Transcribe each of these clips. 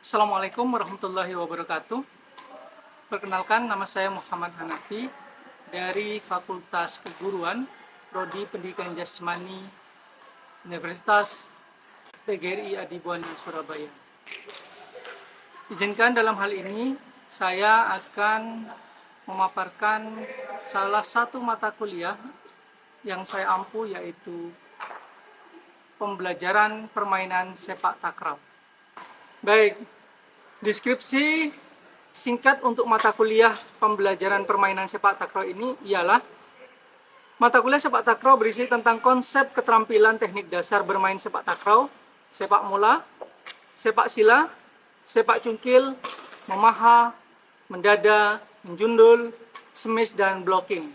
Assalamualaikum warahmatullahi wabarakatuh. Perkenalkan, nama saya Muhammad Hanafi dari Fakultas Keguruan, Prodi Pendidikan Jasmani, Universitas PGRI Adibuana Surabaya. Izinkan dalam hal ini saya akan memaparkan salah satu mata kuliah yang saya ampu, yaitu pembelajaran permainan sepak takraw. Baik, deskripsi singkat untuk mata kuliah pembelajaran permainan sepak takraw ini ialah mata kuliah sepak takraw berisi tentang konsep keterampilan teknik dasar bermain sepak takraw, sepak mula, sepak sila, sepak cungkil, memaha, mendada, menjundul, smash, dan blocking.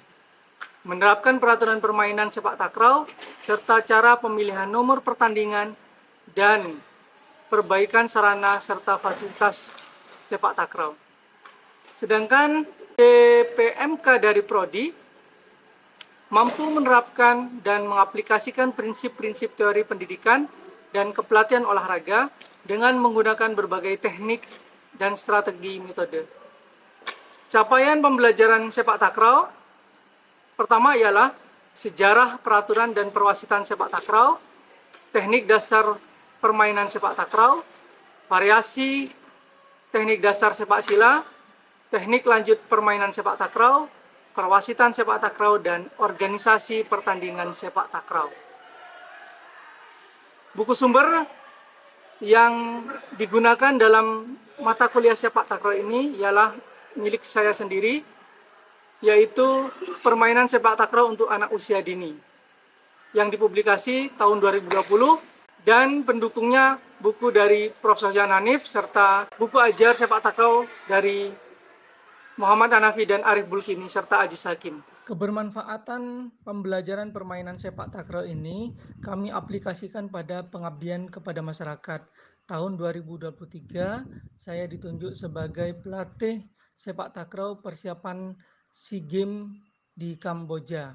Menerapkan peraturan permainan sepak takraw serta cara pemilihan nomor pertandingan dan perbaikan sarana serta fasilitas sepak takraw. Sedangkan PMK dari Prodi mampu menerapkan dan mengaplikasikan prinsip-prinsip teori pendidikan dan kepelatihan olahraga dengan menggunakan berbagai teknik dan strategi metode. Capaian pembelajaran sepak takraw pertama ialah sejarah, peraturan, dan perwasitan sepak takraw, teknik dasar permainan sepak takraw, variasi teknik dasar sepak sila, teknik lanjut permainan sepak takraw, perwasitan sepak takraw, dan organisasi pertandingan sepak takraw. Buku sumber yang digunakan dalam mata kuliah sepak takraw ini ialah milik saya sendiri, yaitu Permainan Sepak Takraw untuk Anak Usia Dini, yang dipublikasi tahun 2020, dan pendukungnya buku dari Profesor Jan Hanif serta buku ajar sepak takraw dari Muhammad Hanafi dan Arif Bulkini serta Aziz Hakim. Kebermanfaatan pembelajaran permainan sepak takraw ini kami aplikasikan pada pengabdian kepada masyarakat. Tahun 2023 saya ditunjuk sebagai pelatih sepak takraw persiapan SEA Games di Kamboja.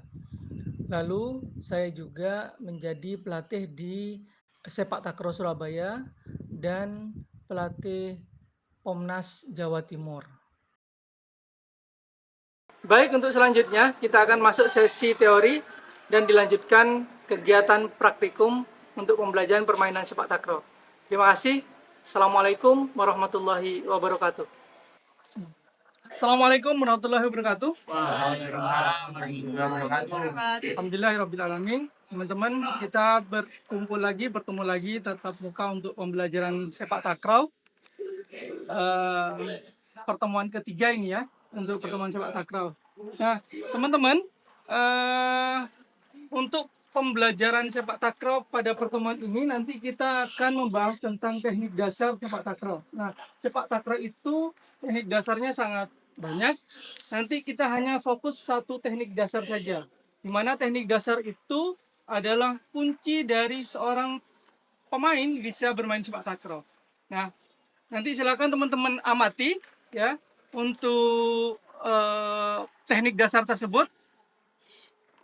Lalu saya juga menjadi pelatih di Sepak Takraw Surabaya dan pelatih Pomnas Jawa Timur. Baik, untuk selanjutnya kita akan masuk sesi teori dan dilanjutkan kegiatan praktikum untuk pembelajaran permainan sepak takraw. Terima kasih. Assalamualaikum warahmatullahi wabarakatuh. Assalamualaikum warahmatullahi wabarakatuh. Alhamdulillahirrahmanirrahim. Teman-teman, kita bertemu lagi tatap muka untuk pembelajaran sepak takraw. Pertemuan ketiga ini ya, untuk pertemuan sepak takraw. Nah, teman-teman, untuk pembelajaran sepak takraw pada pertemuan ini nanti kita akan membahas tentang teknik dasar sepak takraw. Nah, sepak takraw itu teknik dasarnya sangat banyak. Nanti kita hanya fokus satu teknik dasar saja, di mana teknik dasar itu adalah kunci dari seorang pemain bisa bermain sepak takraw. Nah, nanti silakan teman-teman amati ya untuk teknik dasar tersebut.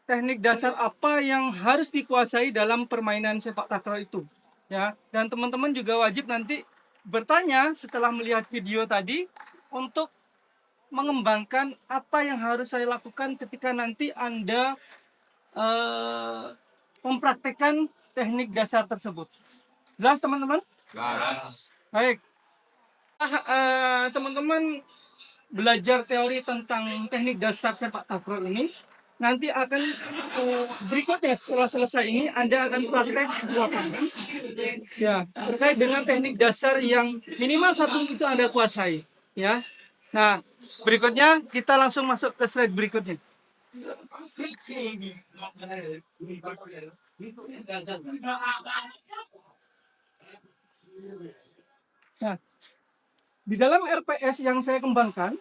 Teknik dasar apa yang harus dikuasai dalam permainan sepak takraw itu ya, dan teman-teman juga wajib nanti bertanya setelah melihat video tadi untuk mengembangkan apa yang harus saya lakukan ketika nanti Anda mempraktekkan teknik dasar tersebut. Jelas teman-teman? Jelas. Baik. Teman-teman belajar teori tentang teknik dasar sepak takraw ini, nanti akan berikutnya setelah selesai ini Anda akan praktek di lapangan ya, terkait dengan teknik dasar yang minimal satu itu Anda kuasai ya. Nah, berikutnya kita langsung masuk ke slide berikutnya. Nah, di dalam RPS yang saya kembangkan,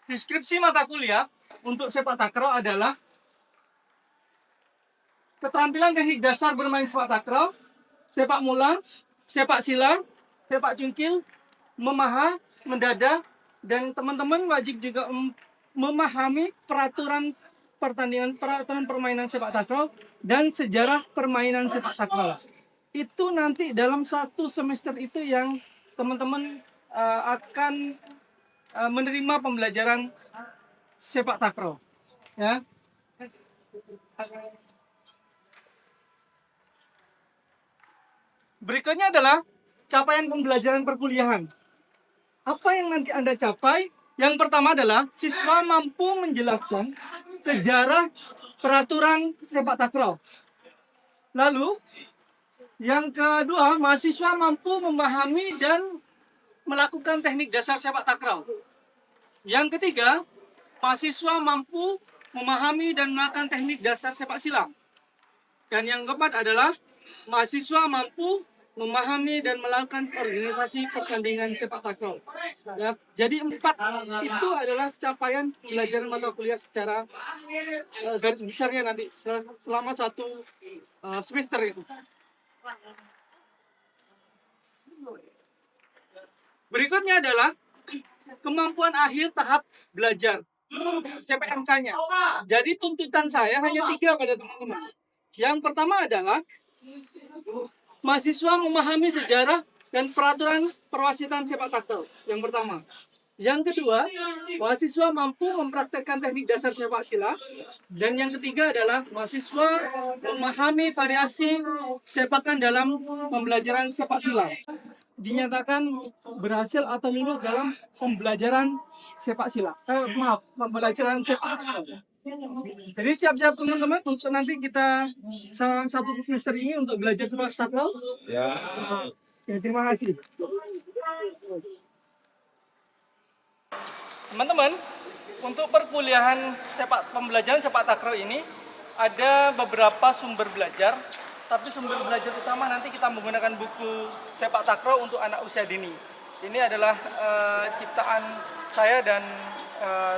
deskripsi mata kuliah untuk sepak takraw adalah keterampilan teknik dasar bermain sepak takraw, sepak mula, sepak sila, sepak cungkil, memaha, mendada, dan teman-teman wajib juga memahami peraturan pertandingan, peraturan permainan sepak takraw dan sejarah permainan sepak takraw. itu nanti dalam satu semester itu yang teman-teman akan menerima pembelajaran sepak takraw, ya. Berikutnya adalah capaian pembelajaran perkuliahan. Apa yang nanti Anda capai? Yang pertama adalah siswa mampu menjelaskan sejarah peraturan sepak takraw. Lalu, yang kedua, mahasiswa mampu memahami dan melakukan teknik dasar sepak takraw. Yang ketiga, mahasiswa mampu memahami dan melakukan teknik dasar sepak silat. Dan yang keempat adalah mahasiswa mampu memahami dan melakukan organisasi pertandingan sepak takraw. Ya, jadi 4 itu adalah capaian pembelajaran mata kuliah secara garis besarnya nanti selama satu semester itu. Berikutnya adalah kemampuan akhir tahap belajar, CPMK-nya. Jadi tuntutan saya hanya 3 pada teman-teman. Yang pertama adalah mahasiswa memahami sejarah dan peraturan perwasitan sepak takraw. Yang pertama. Yang kedua, mahasiswa mampu mempraktekkan teknik dasar sepak sila. Dan yang ketiga adalah mahasiswa memahami variasi sepakan dalam pembelajaran sepak sila. Dinyatakan berhasil atau lulus dalam pembelajaran sepak sila. Pembelajaran sepak takraw. Jadi siap-siap teman-teman untuk nanti kita satu semester ini untuk belajar sepak takraw. Ya. Ya, terima kasih. Teman-teman, untuk perkuliahan pembelajaran sepak takraw ini ada beberapa sumber belajar, tapi sumber belajar utama nanti kita menggunakan buku sepak takraw untuk anak usia dini. Ini adalah ciptaan saya dan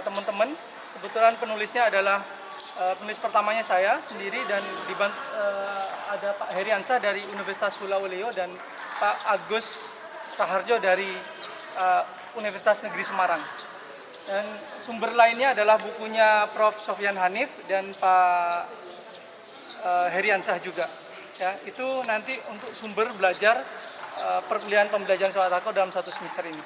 teman-teman. Kebetulan penulisnya adalah penulis pertamanya saya sendiri dan ada Pak Heriansah dari Universitas Hulauleo dan Pak Agus Raharjo dari Universitas Negeri Semarang. Dan sumber lainnya adalah bukunya Prof. Sofyan Hanif dan Pak Heriansah juga. Ya, itu nanti untuk sumber belajar perkuliahan pembelajaran sepak takraw dalam satu semester ini.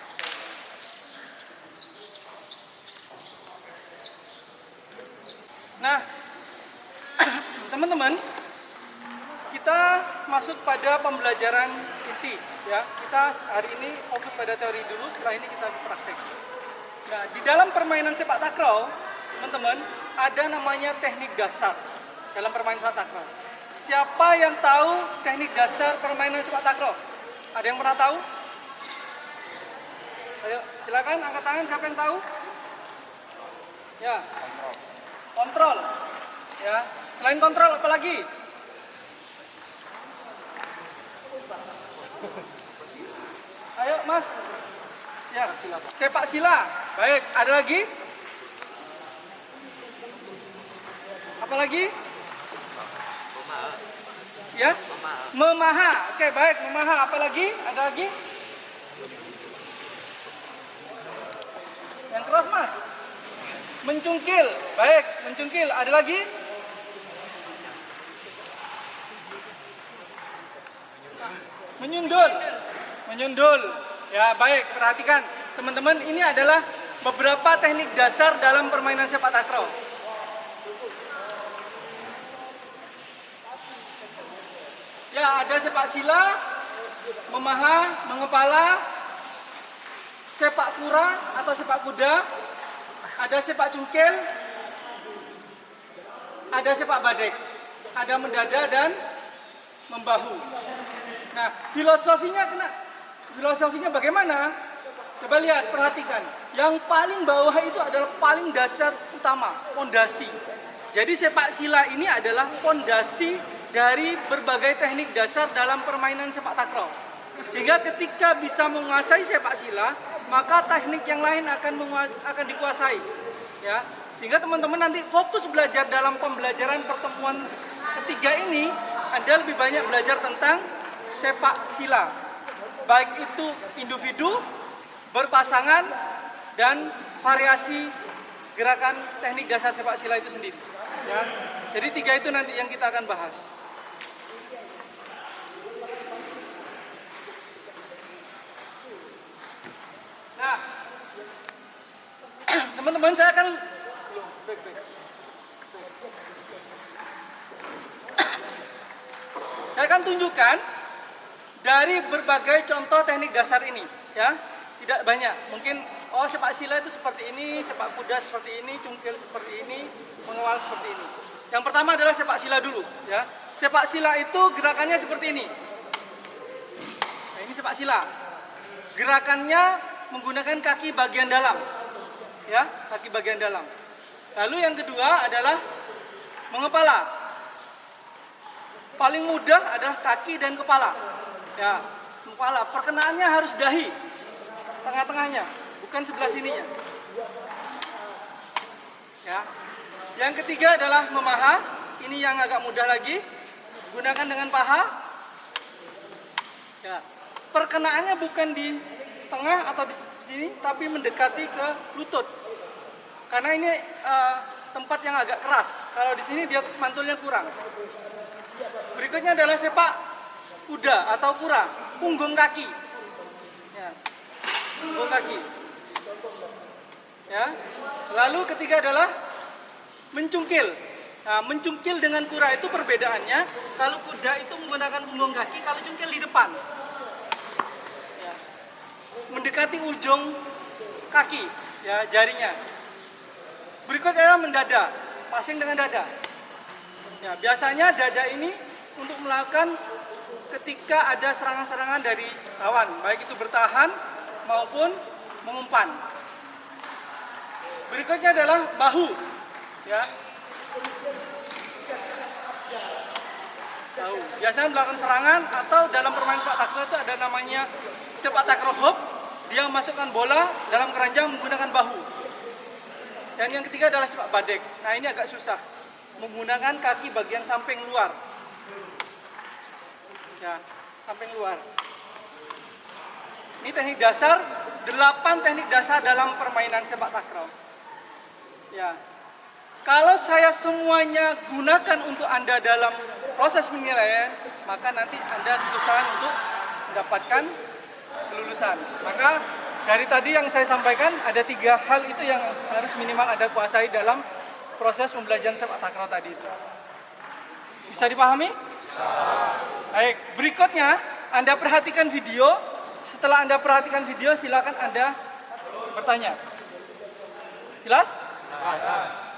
Nah, teman-teman, kita masuk pada pembelajaran inti. Ya, kita hari ini fokus pada teori dulu, setelah ini kita praktek. Nah, di dalam permainan sepak takraw, teman-teman, ada namanya teknik dasar dalam permainan sepak takraw. Siapa yang tahu teknik dasar permainan sepak takraw? Ada yang pernah tahu? Ayo, silakan angkat tangan siapa yang tahu? Ya. Kontrol. Ya. Selain kontrol apa lagi? Ayo, Mas. Ya, sepak sila. Baik, ada lagi? Apa lagi? Ya? Memaha. Oke, baik, memaha. Apa lagi? Ada lagi? Yang keras, Mas. Mencungkil. Baik, mencungkil. Ada lagi? Menyundul. Menyundul. Ya, baik, perhatikan. Teman-teman, ini adalah beberapa teknik dasar dalam permainan sepak takraw. Ya, ada sepak sila, memaha, mengepala, sepak kura atau sepak kuda, ada sepak cungkil, ada sepak badek, ada mendada dan membahu. Nah, filosofinya bagaimana? Coba lihat, perhatikan. Yang paling bawah itu adalah paling dasar utama, pondasi. Jadi sepak sila ini adalah pondasi dari berbagai teknik dasar dalam permainan sepak takraw. Sehingga ketika bisa menguasai sepak sila, maka teknik yang lain akan dikuasai. Ya, sehingga teman-teman nanti fokus belajar dalam pembelajaran pertemuan ketiga ini, Anda lebih banyak belajar tentang sepak sila. Baik itu individu, berpasangan, dan variasi gerakan teknik dasar sepak sila itu sendiri. Ya, jadi 3 itu nanti yang kita akan bahas. Teman-teman, saya akan tunjukkan dari berbagai contoh teknik dasar ini, ya. Tidak banyak. Mungkin sepak sila itu seperti ini, sepak kuda seperti ini, cungkil seperti ini, mengawal seperti ini. Yang pertama adalah sepak sila dulu, ya. Sepak sila itu gerakannya seperti ini. Nah, ini sepak sila. Gerakannya menggunakan kaki bagian dalam, ya, kaki bagian dalam. Lalu yang kedua adalah mengepala. Paling mudah adalah kaki dan kepala, ya, kepala. Perkenaannya harus dahi, tengah-tengahnya, bukan sebelah sininya, ya. Yang ketiga adalah memaha. Ini yang agak mudah lagi, gunakan dengan paha, ya. Perkenaannya bukan di tengah atau di sini, tapi mendekati ke lutut. Karena ini tempat yang agak keras. Kalau di sini dia mantulnya kurang. Berikutnya adalah sepak kuda atau pura, punggung kaki. Ya, punggung kaki. Ya. Lalu ketiga adalah mencungkil. Nah, mencungkil dengan kura itu perbedaannya. Kalau kuda itu menggunakan punggung kaki, kalau cungkil di depan. Mendekati ujung kaki, ya, jarinya. Berikutnya adalah mendada, passing dengan dada. Ya, biasanya dada ini untuk melakukan ketika ada serangan-serangan dari lawan, baik itu bertahan maupun mengumpan. Berikutnya adalah bahu, ya. Bahu. Biasanya melakukan serangan atau dalam permainan sepak takraw itu ada namanya sepak takraw hop. Dia masukkan bola dalam keranjang menggunakan bahu. Dan yang ketiga adalah sepak badek. Nah, ini agak susah. Menggunakan kaki bagian samping luar. Ya, samping luar. Ini teknik dasar, 8 teknik dasar dalam permainan sepak takraw. Ya. Kalau saya semuanya gunakan untuk Anda dalam proses penilaian, maka nanti Anda kesusahan untuk mendapatkan kelulusan. Maka dari tadi yang saya sampaikan ada 3 hal itu yang harus minimal Anda kuasai dalam proses pembelajaran sepak takraw tadi itu. Bisa dipahami? Bisa. Baik, berikutnya Anda perhatikan video. Setelah Anda perhatikan video, silakan Anda bertanya. Jelas? Jelas.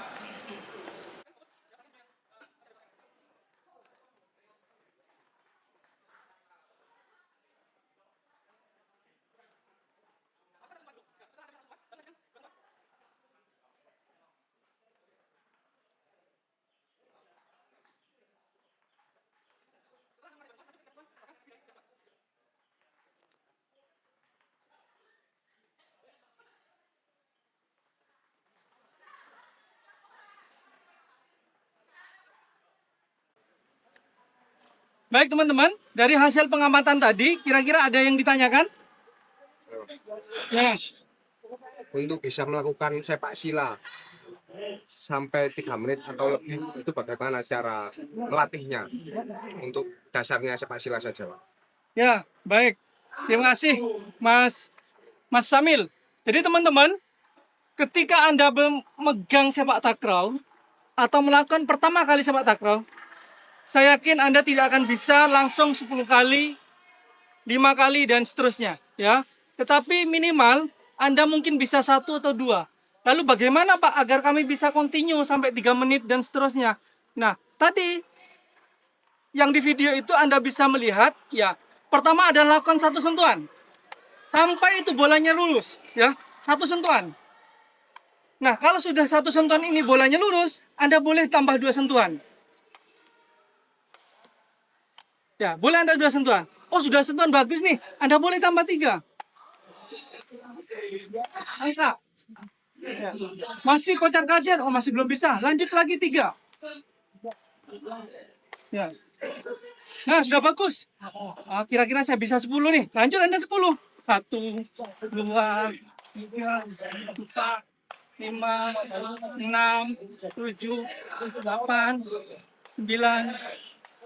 Baik teman-teman, dari hasil pengamatan tadi, kira-kira ada yang ditanyakan? Yes. Untuk bisa melakukan sepak sila sampai 3 menit atau lebih, itu bagaimana cara melatihnya untuk dasarnya sepak sila saja, Pak? Ya, baik. Terima kasih, Mas Samil. Jadi teman-teman, ketika Anda memegang sepak takraw atau melakukan pertama kali sepak takraw, saya yakin Anda tidak akan bisa langsung 10 kali, 5 kali, dan seterusnya, ya. Tetapi minimal Anda mungkin bisa 1 atau 2. Lalu bagaimana Pak agar kami bisa continue sampai 3 menit dan seterusnya? Nah, tadi yang di video itu Anda bisa melihat, ya. Pertama adalah lakukan 1 sentuhan. Sampai itu bolanya lurus, ya. 1 sentuhan. Nah, kalau sudah 1 sentuhan ini bolanya lurus, Anda boleh tambah 2 sentuhan. Ya, boleh Anda 2 sentuhan. Oh, sudah sentuhan bagus nih. Anda boleh tambah 3. Angka. Ya. Masih kocar-kacir. Oh, masih belum bisa. Lanjut lagi 3. Ya. Nah, sudah bagus. Kira-kira saya bisa 10 nih. Lanjut Anda 10. 1, 2, 3, 4, 5, 6, 7, 8, 9,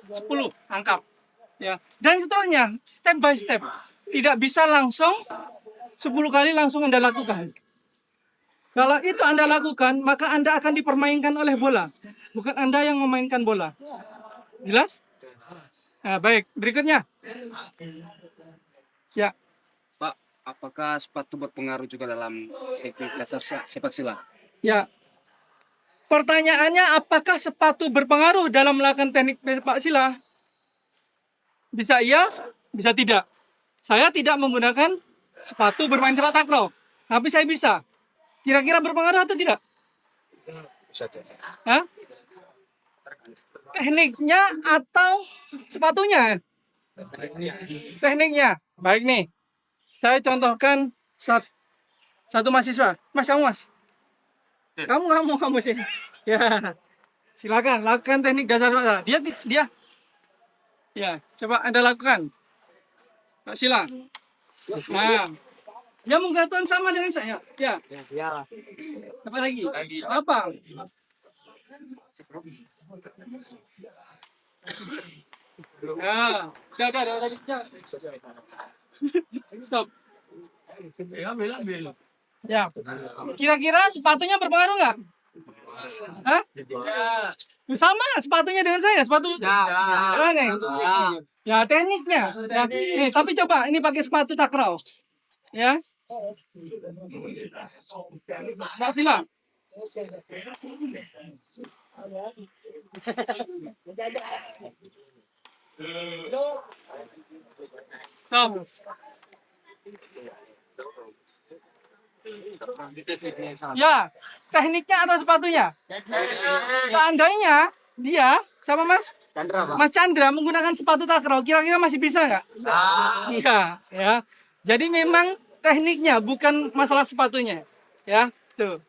10. Angkat. Ya, dan seterusnya, step by step. Tidak bisa langsung 10 kali langsung Anda lakukan. Kalau itu Anda lakukan, maka Anda akan dipermainkan oleh bola, bukan Anda yang memainkan bola. Jelas? Nah, baik, berikutnya. Ya, Pak, apakah sepatu berpengaruh juga dalam teknik dasar sepak sila? ya. Pertanyaannya, apakah sepatu berpengaruh dalam melakukan teknik sepak sila? Bisa iya, bisa tidak. Saya tidak menggunakan sepatu bermain sepak takraw, tapi saya bisa. Kira-kira berpengaruh atau tidak? Bisa jadi. Hah? Tekniknya atau sepatunya? Tekniknya. Baik nih. Saya contohkan satu mahasiswa. Mas, kamu mas. Kamu sini. Ya. Silakan lakukan teknik dasar. Dia. Ya, coba Anda lakukan. Pak Sila. Nah, dia mengatakan sama dengan saya. Ya. Apa lagi? Apa? Nah, udah. Stop. Ya. Kira-kira sepatunya berpengaruh nggak? Hah? Sama sepatunya dengan saya, sepatu. Ya, nih. Ya, tekniknya. Ya. Nih, tapi coba ini pakai sepatu takraw. Ya. Mbak Sila. Stop. Ya, tekniknya atau sepatunya? Seandainya dia sama Mas Mas Chandra menggunakan sepatu takraw, kira-kira masih bisa nggak? Enggak, ya. Jadi memang tekniknya bukan masalah sepatunya, ya. Tuh.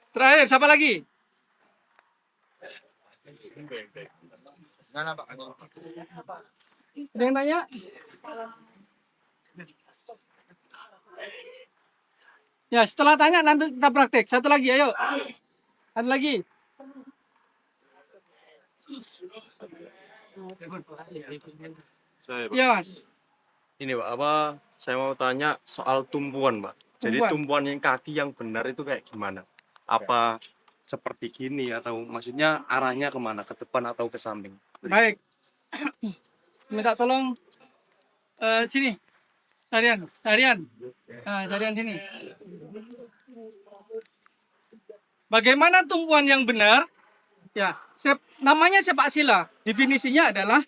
Terakhir, siapa lagi? Ada yang tanya? Ya, setelah tanya nanti kita praktek. Satu lagi, ayo. Ada lagi. Saya, Pak. Ya, Mas. Ini, Pak, saya mau tanya soal tumpuan, Pak. Jadi Tumpuan. tumpuan yang kaki yang benar itu kayak gimana? Apa seperti gini atau maksudnya arahnya kemana? Ke depan atau ke samping? Baik. Minta tolong sini. Tarian. Nah, tarian sini. Bagaimana tumpuan yang benar? Ya, namanya sepak sila. Definisinya adalah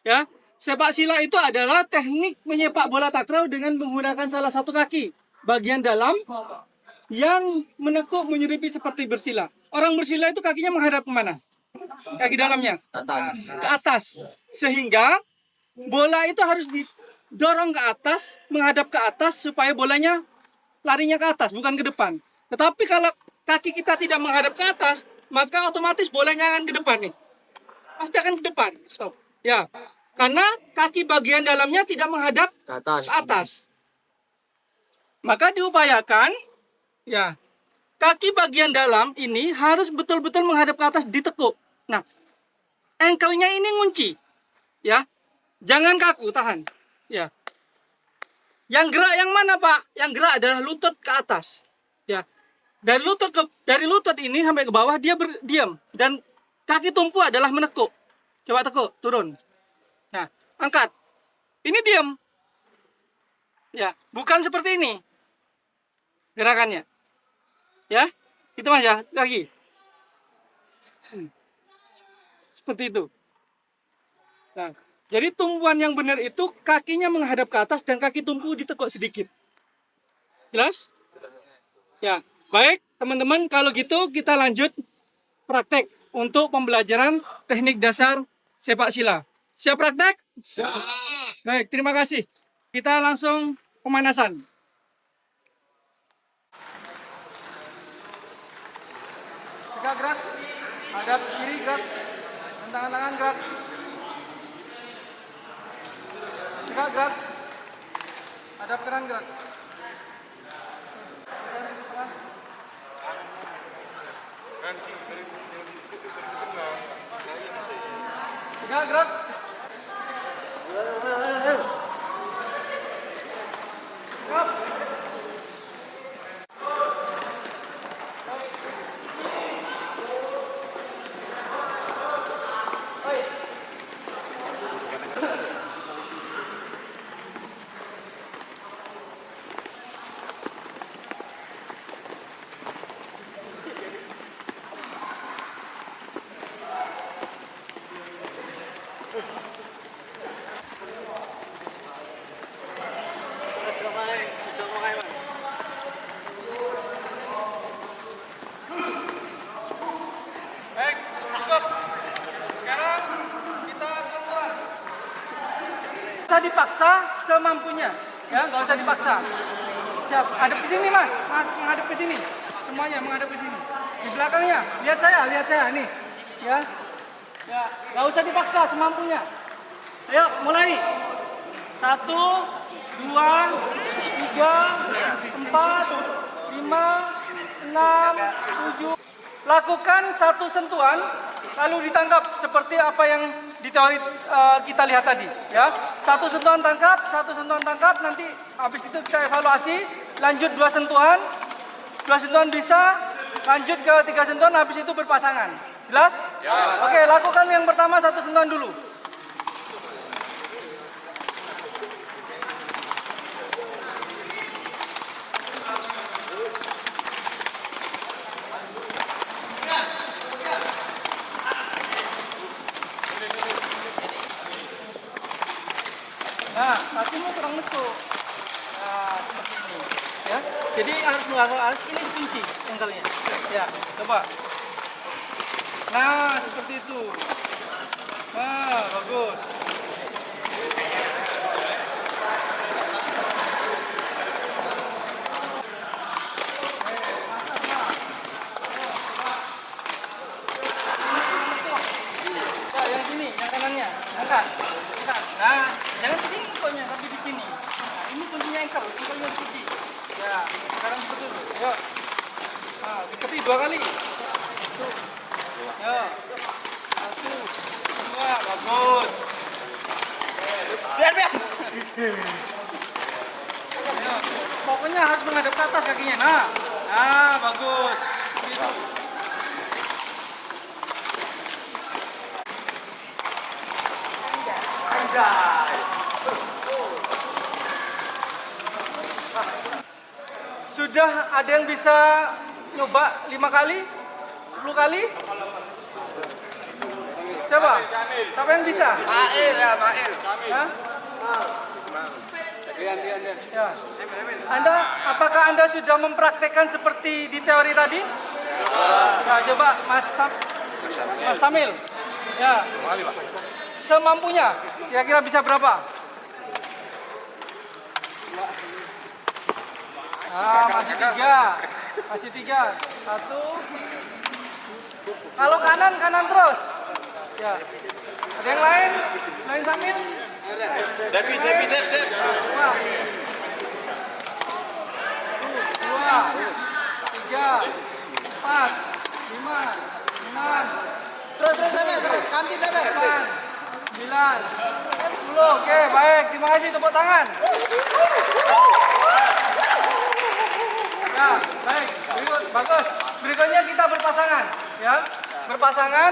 ya, sepak sila itu adalah teknik menyepak bola takraw dengan menggunakan salah satu kaki bagian dalam yang menekuk menyerupi seperti bersila. Orang bersila itu kakinya menghadap kemana? Kaki dalamnya ke atas. Sehingga bola itu harus didorong ke atas, menghadap ke atas supaya bolanya larinya ke atas, bukan ke depan. Tetapi kalau kaki kita tidak menghadap ke atas, maka otomatis bolanya akan ke depan nih. Pasti akan ke depan. Stop. Ya, karena kaki bagian dalamnya tidak menghadap ke atas. Maka diupayakan, ya, kaki bagian dalam ini harus betul-betul menghadap ke atas, ditekuk. Nah, ankle-nya ini ngunci. Ya, jangan kaku, tahan. Ya. Yang gerak yang mana, Pak? Yang gerak adalah lutut ke atas. Ya. Dari lutut ini sampai ke bawah dia berdiam dan kaki tumpu adalah menekuk. Coba tekuk, turun. Nah, angkat. Ini diam. Ya, bukan seperti ini. Gerakannya. Ya. Itu Mas ya, lagi. Seperti itu. Nah, jadi tumpuan yang benar itu kakinya menghadap ke atas dan kaki tumpu ditekuk sedikit. Jelas? Ya, baik teman-teman, kalau gitu kita lanjut praktek untuk pembelajaran teknik dasar sepak sila. Siap praktek? Siap. Baik, terima kasih. Kita langsung pemanasan. Tegak gerak, hadap kiri gerak, tangan gerak. Tegak gerak, hadap kanan gerak. Tegak gerak. Gerak. dipaksa semampunya, ya, nggak usah dipaksa. Siap, hadap ke sini mas, menghadap ke sini, semuanya menghadap ke sini. Di belakangnya, lihat saya, nih, ya, nggak usah dipaksa semampunya. Ayo, mulai. 1, 2, 3, 4, 5, 6, 7. Lakukan satu sentuhan, lalu ditangkap seperti apa yang di teori kita lihat tadi. Ya, satu sentuhan tangkap, nanti habis itu kita evaluasi, lanjut 2 sentuhan, 2 sentuhan bisa, lanjut ke 3 sentuhan, habis itu berpasangan. Jelas? Ya. Oke, lakukan yang pertama 1 sentuhan dulu. Nah, kakimu kurang mesuk. Nah, seperti ini. Ya, jadi harus melakukan ini kunci engkelnya. Ya, coba. Nah, seperti itu. Nah, bagus. Nah, yang sini, yang kanannya. Angkat. Nah, jangan di sini pokoknya, tapi di sini. Nah, ini kuncinya engkelnya kunci. Ya, sekarang seperti itu. Yuk. Nah, diketi 2 kali. Tuh. Ya. 1, 2, bagus. Biar. Ya. Pokoknya harus menghadap ke atas kakinya. Nah, bagus. Gitu. Sudah ada yang bisa nyoba 5 kali? 10 kali? Coba. Siapa yang bisa? Mail. Hah? Ya. Apakah Anda sudah mempraktekkan seperti di teori tadi? Ya, coba Mas Samil. Ya. Semampunya. Kira-kira bisa berapa? Masih 3. 1. Kalau kanan terus. Ya. Ada yang lain? Samil? Depi. 2, 3, 4, 5, 6. Terus kantin 8, 9, 10. Oke, baik. Terima kasih, tepuk tangan. Ya, baik. Bagus. Berikutnya kita berpasangan, ya. Berpasangan,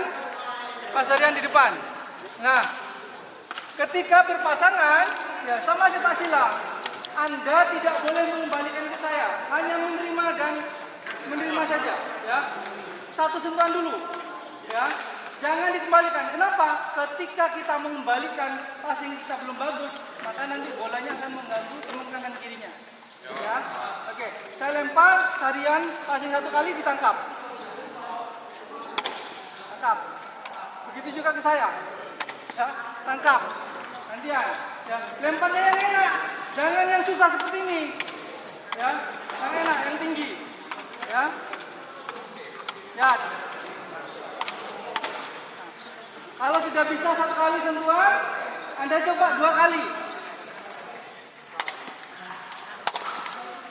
Mas Aryan di depan. Nah, ketika berpasangan, ya sama sepak sila. Anda tidak boleh mengembalikan ke saya, hanya menerima saja, ya. 1 sentuhan dulu, ya. Jangan dikembalikan. Kenapa? Ketika kita mengembalikan passing kita belum bagus, maka nanti bolanya akan mengganggu teman kanan kirinya. Ya, oke. Saya lempar, Sarian passing 1 kali ditangkap. Tangkap. Begitu juga ke saya. Ya, tangkap. Gantian. Ya, lemparnya yang enak. Jangan yang susah seperti ini. Ya, yang enak, yang tinggi. Ya. Ya. Kalau sudah bisa 1 kali sentuhan, Anda coba 2 kali.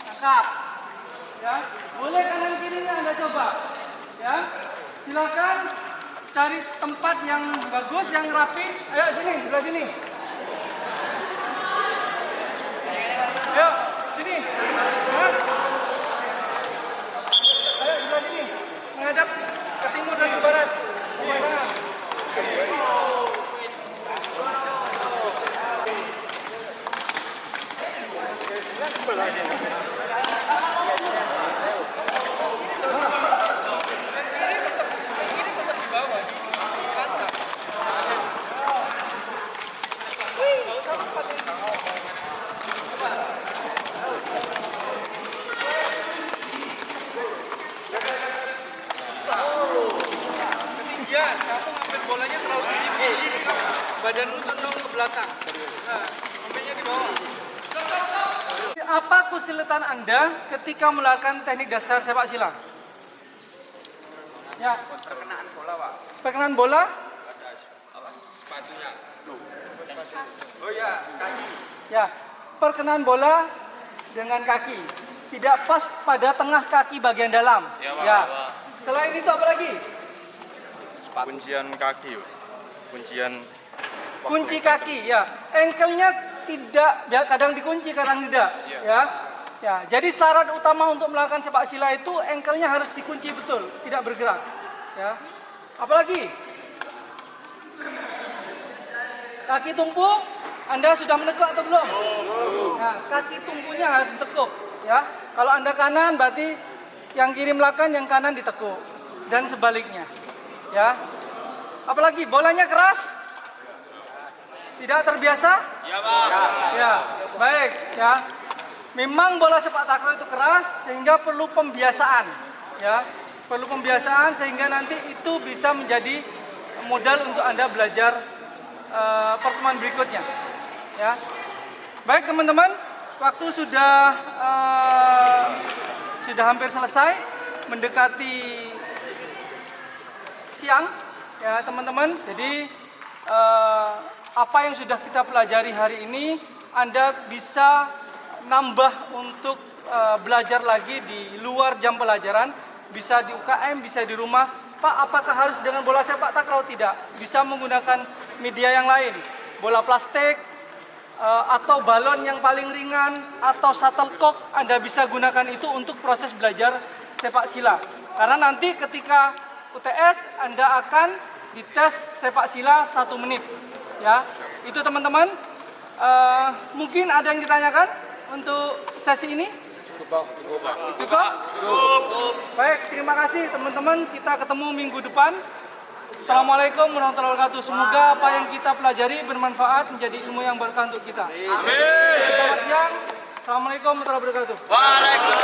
Tangkap. Ya, boleh kanan kirinya Anda coba. Ya. Silakan cari tempat yang bagus, yang rapi. Ayo sini, sebelah sini. Ayo, sini. Mas. Ayo sebelah sini. Menghadap ke timur dan ke barat. Tangan. Ketinggian, kamu ngambil bolanya terlalu tinggi. Badanmu condong ke belakang. Nah, ambilnya di Apa kesulitan Anda ketika melakukan teknik dasar sepak sila? Ya. Perkenaan bola, Pak. Perkenaan bola? Sepatunya. Oh ya, kaki. Ya, perkenaan bola dengan kaki. Tidak pas pada tengah kaki bagian dalam. Ya. Selain itu apa lagi? Kuncian kaki, kuncian Kunci kaki, ya. Engkelnya tidak, ya, kadang dikunci, kadang tidak. Ya. Ya, jadi syarat utama untuk melakukan sepak sila itu engkelnya harus dikunci betul, tidak bergerak. Ya. Apalagi? Kaki tumpu, Anda sudah menekuk atau belum? Nah, kaki tumpunya harus ditekuk. Ya. Kalau Anda kanan, berarti yang kiri melakukan, yang kanan ditekuk. Dan sebaliknya. Ya. Apalagi? Bolanya keras? Tidak terbiasa? Ya, Pak. Ya, baik. Ya. Memang bola sepak takraw itu keras, sehingga perlu pembiasaan. Ya. Perlu pembiasaan sehingga nanti itu bisa menjadi modal untuk Anda belajar pertemuan berikutnya. Ya. Baik teman-teman, waktu sudah hampir selesai, mendekati siang, ya teman-teman. Jadi apa yang sudah kita pelajari hari ini, Anda bisa nambah untuk belajar lagi di luar jam pelajaran, bisa di UKM, bisa di rumah. Pak, apakah harus dengan bola sepak takraw? Tidak, bisa menggunakan media yang lain, bola plastik, atau balon yang paling ringan, atau shuttlecock. Anda bisa gunakan itu untuk proses belajar sepak sila. Karena nanti ketika UTS, Anda akan dites sepak sila 1 menit. Ya, itu teman-teman. Mungkin ada yang ditanyakan untuk sesi ini? Cukup. Baik, terima kasih teman-teman. Kita ketemu minggu depan. Assalamualaikum warahmatullahi wabarakatuh. Semoga apa yang kita pelajari bermanfaat, menjadi ilmu yang berkah untuk kita. Amin. Selamat siang. Assalamualaikum warahmatullahi wabarakatuh. Waalaikumsalam.